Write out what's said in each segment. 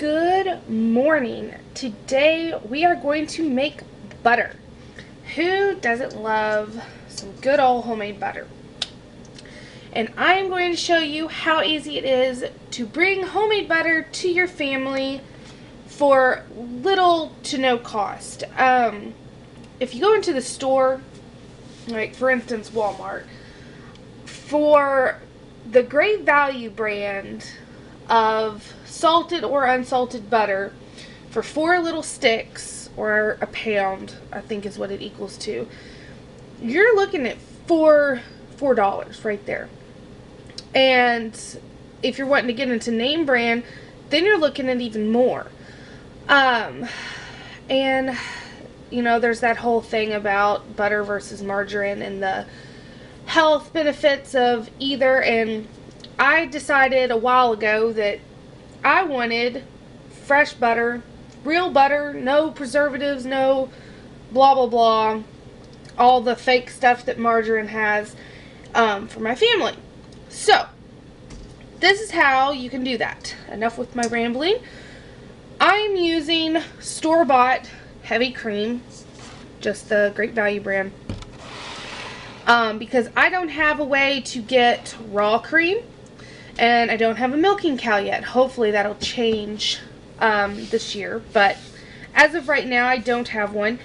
Good morning. Today we are going to make butter. Who doesn't love some good old homemade butter? And I am going to show you how easy it is to bring homemade butter to your family for little to no cost. If you go into the store, like for instance Walmart, for the Great Value brand of salted or unsalted butter for 4 little sticks, or a pound I think is what it equals to, you're looking at $4 right there. And if you're wanting to get into name brand, then you're looking at even more. And you know, there's that whole thing about butter versus margarine and the health benefits of either, and I decided a while ago that I wanted fresh butter, real butter, no preservatives, no blah blah blah, all the fake stuff that margarine has, for my family. So this is how you can do that. Enough with my rambling. I'm using store-bought heavy cream, just the Great Value brand, because I don't have a way to get raw cream, and I don't have a milking cow yet. Hopefully that'll change this year, but as of right now I don't have one.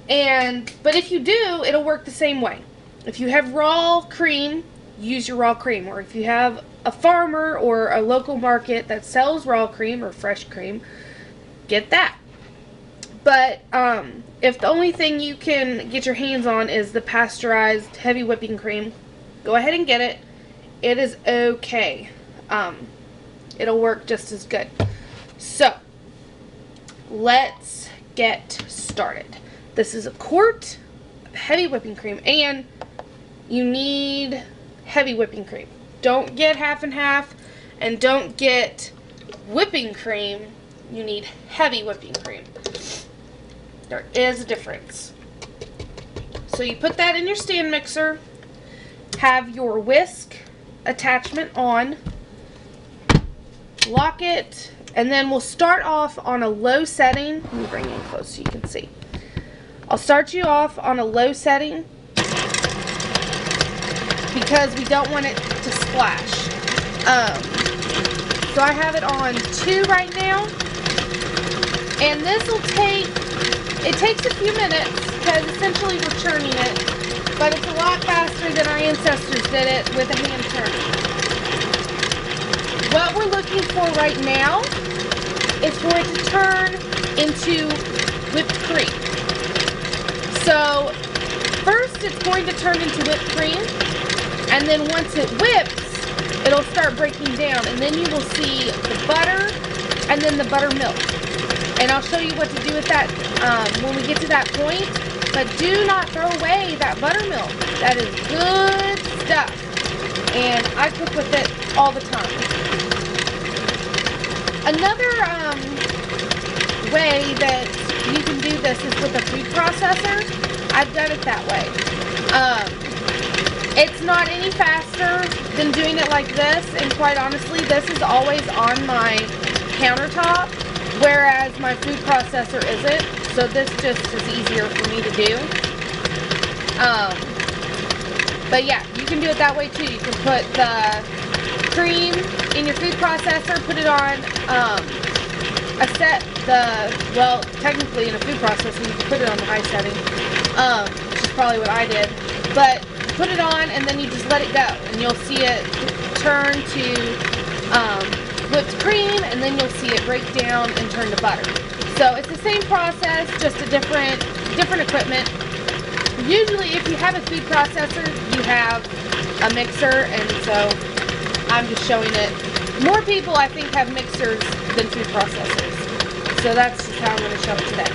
But if you do, it'll work the same way. If you have raw cream, use your raw cream, or if you have a farmer or a local market that sells raw cream or fresh cream, get that. But if the only thing you can get your hands on is the pasteurized heavy whipping cream, go ahead and get it. It is okay. It'll work just as good. So let's get started. This is a quart of heavy whipping cream, and you need heavy whipping cream. Don't get half and half, and don't get whipping cream. You need heavy whipping cream. There is a difference. So you put that in your stand mixer, have your whisk attachment on, lock it, and then we'll start off on a low setting. Let me bring it in close so you can see. I'll start you off on a low setting because we don't want it to splash. So I have it on 2 right now, and this will take, it takes a few minutes because essentially we're churning it, but it's a lot faster than our ancestors did it with a hand turn. What we're looking for right now is for it to turn into whipped cream. So first it's going to turn into whipped cream, and then once it whips, it'll start breaking down, and then you will see the butter and then the buttermilk. And I'll show you what to do with that when we get to that point. But do not throw away that buttermilk. That is good stuff. And I cook with it all the time. Another way that you can do this is with a food processor. I've done it that way. It's not any faster than doing it like this, and quite honestly, this is always on my countertop, whereas my food processor isn't, so this just is easier for me to do. But yeah, you can do it that way too. You can put the cream in your food processor, put it on well, technically in a food processor you can put it on the high setting, which is probably what I did, but put it on and then you just let it go, and you'll see it turn to whipped cream, and then you'll see it break down and turn to butter. So it's the same process, just a different equipment. Usually if you have a food processor, you have a mixer, and so I'm just showing it. More people, I think, have mixers than food processors. So that's just how I'm going to show it today.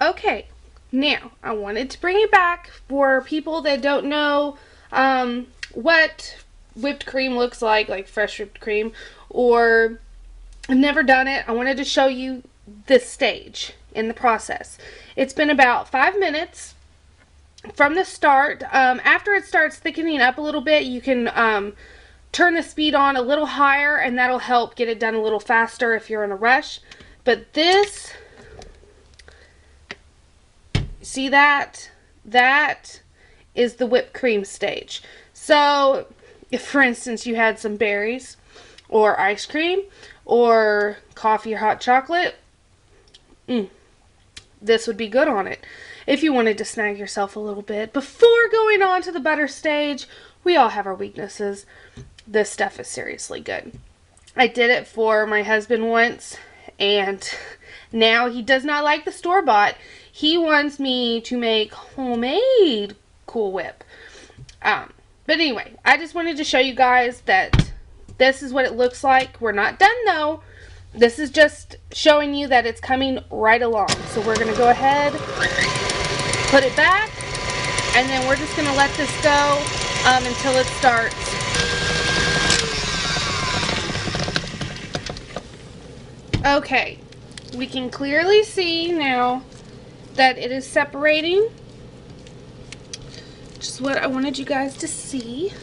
Okay, now I wanted to bring it back for people that don't know what whipped cream looks like fresh whipped cream, or I've never done it. I wanted to show you this stage in the process. It's been about 5 minutes from the start. After it starts thickening up a little bit, you can turn the speed on a little higher, and that'll help get it done a little faster if you're in a rush. But this, see that? That is the whipped cream stage. So if, for instance, you had some berries or ice cream or coffee or hot chocolate, this would be good on it. If you wanted to snag yourself a little bit before going on to the butter stage, we all have our weaknesses. This stuff is seriously good. I did it for my husband once, and now he does not like the store-bought. He wants me to make homemade Cool Whip. But anyway, I just wanted to show you guys that this is what it looks like. We're not done though. This is just showing you that it's coming right along. So we're going to go ahead, put it back, and then we're just going to let this go until it starts. Okay, we can clearly see now that it is separating, which is what I wanted you guys to see.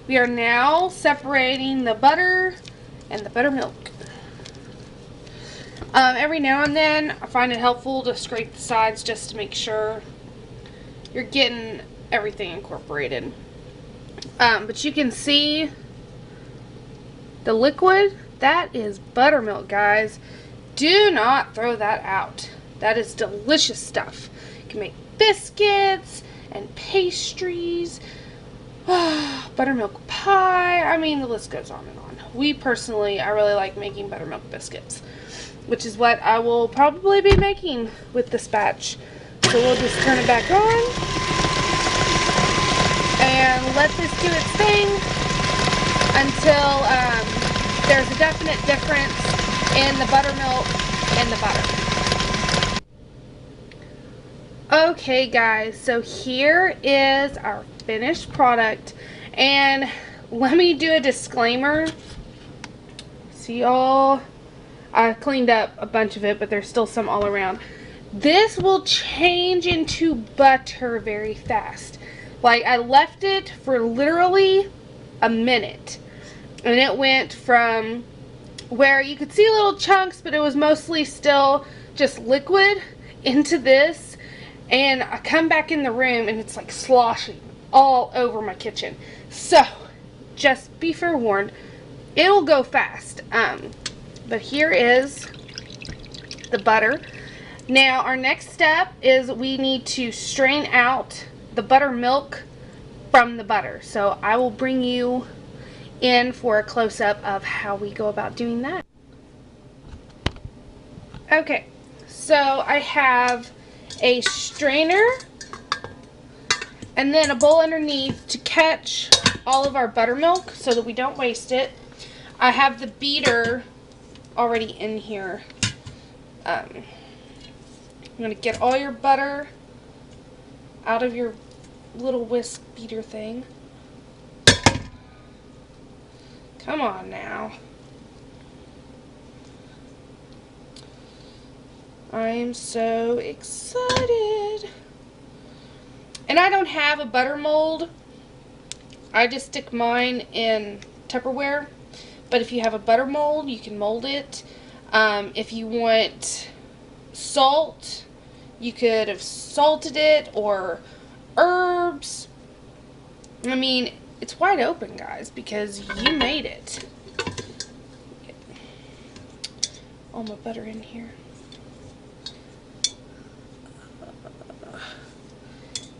We are now separating the butter and the buttermilk. Every now and then I find it helpful to scrape the sides just to make sure you're getting everything incorporated. But you can see the liquid, that is buttermilk, guys. Do not throw that out. That is delicious stuff. You can make biscuits and pastries, buttermilk pie. I mean, the list goes on and on. I really like making buttermilk biscuits, which is what I will probably be making with this batch. So we'll just turn it back on and let this do its thing until there's a definite difference in the buttermilk and the butter. Okay guys, so here is our finished product, and let me do a disclaimer. See, all I cleaned up a bunch of it, but there's still some all around. This will change into butter very fast. Like, I left it for literally a minute, and it went from where you could see little chunks, but it was mostly still just liquid, into this, and I come back in the room and it's like sloshing all over my kitchen. So just be forewarned, it'll go fast. But here is the butter. Now our next step is we need to strain out the buttermilk from the butter. So I will bring you in for a close-up of how we go about doing that. Okay, so I have a strainer and then a bowl underneath to catch all of our buttermilk so that we don't waste it. I have the beater already in here. I'm going to get all your butter out of your little whisk beater thing. Come on now. I am so excited. And I don't have a butter mold. I just stick mine in Tupperware. But if you have a butter mold, you can mold it. If you want salt, you could have salted it, or herbs. I mean, it's wide open, guys, because you made it. Get all my butter in here.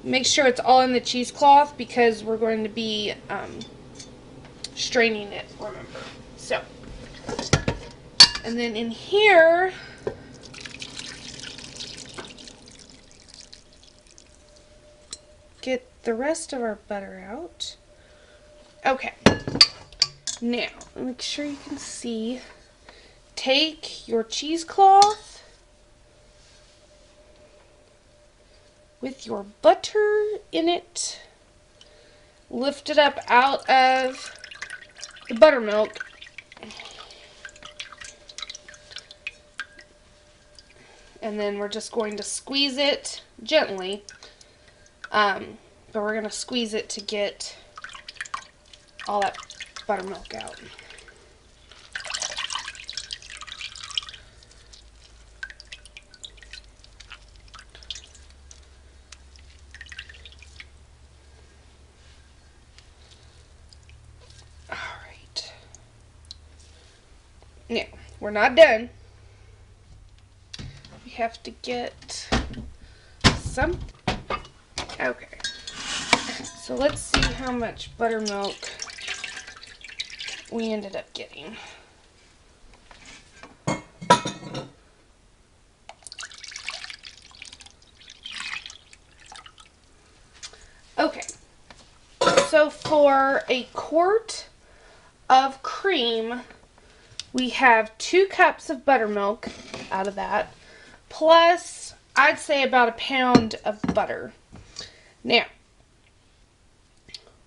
Make sure it's all in the cheesecloth because we're going to be straining it, remember. So, and then in here, get the rest of our butter out. Okay, now make sure you can see. Take your cheesecloth with your butter in it, lift it up out of the buttermilk, and then we're just going to squeeze it gently, but we're going to squeeze it to get all that buttermilk out. Alright. Now, we're not done. We have to get some. Okay. So let's see how much buttermilk we ended up getting. Okay. So for a quart of cream, we have 2 cups of buttermilk out of that, plus I'd say about a pound of butter. Now,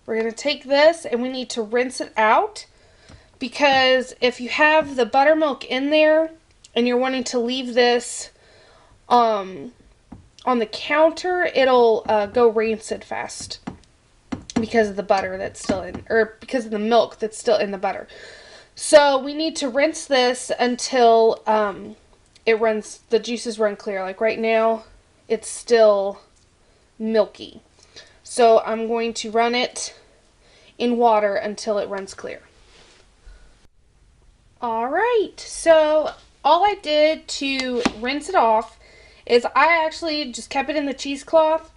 we're going to take this and we need to rinse it out, because if you have the buttermilk in there and you're wanting to leave this on the counter, it'll go rancid fast because of the butter that's still in, or because of the milk that's still in the butter. So we need to rinse this until the juices run clear. Like right now, it's still milky. So I'm going to run it in water until it runs clear. Alright, so all I did to rinse it off is I actually just kept it in the cheesecloth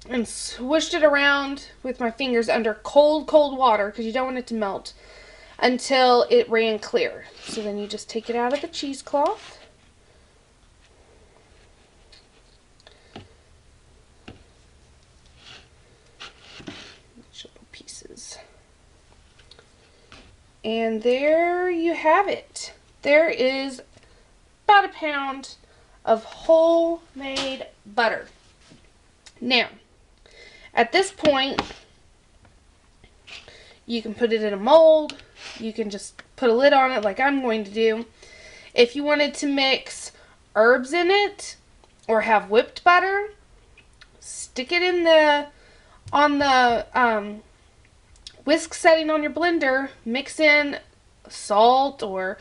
and swished it around with my fingers under cold water, because you don't want it to melt, until it ran clear. So then you just take it out of the cheesecloth. Little pieces. And there you have it. There is about a pound of homemade butter. Now, at this point, you can put it in a mold. You can just put a lid on it like I'm going to do. If you wanted to mix herbs in it or have whipped butter, stick it in on the whisk setting on your blender. Mix in salt or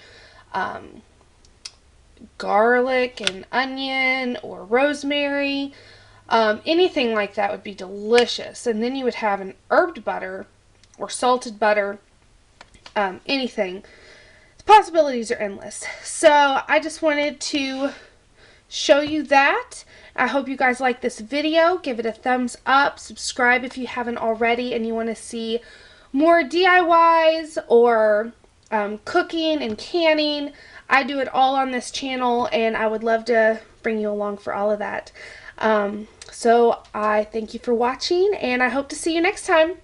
garlic and onion or rosemary. Anything like that would be delicious. And then you would have an herbed butter or salted butter, anything. The possibilities are endless. So I just wanted to show you that. I hope you guys like this video. Give it a thumbs up. Subscribe if you haven't already and you want to see more DIYs or cooking and canning. I do it all on this channel, and I would love to bring you along for all of that. So I thank you for watching, and I hope to see you next time.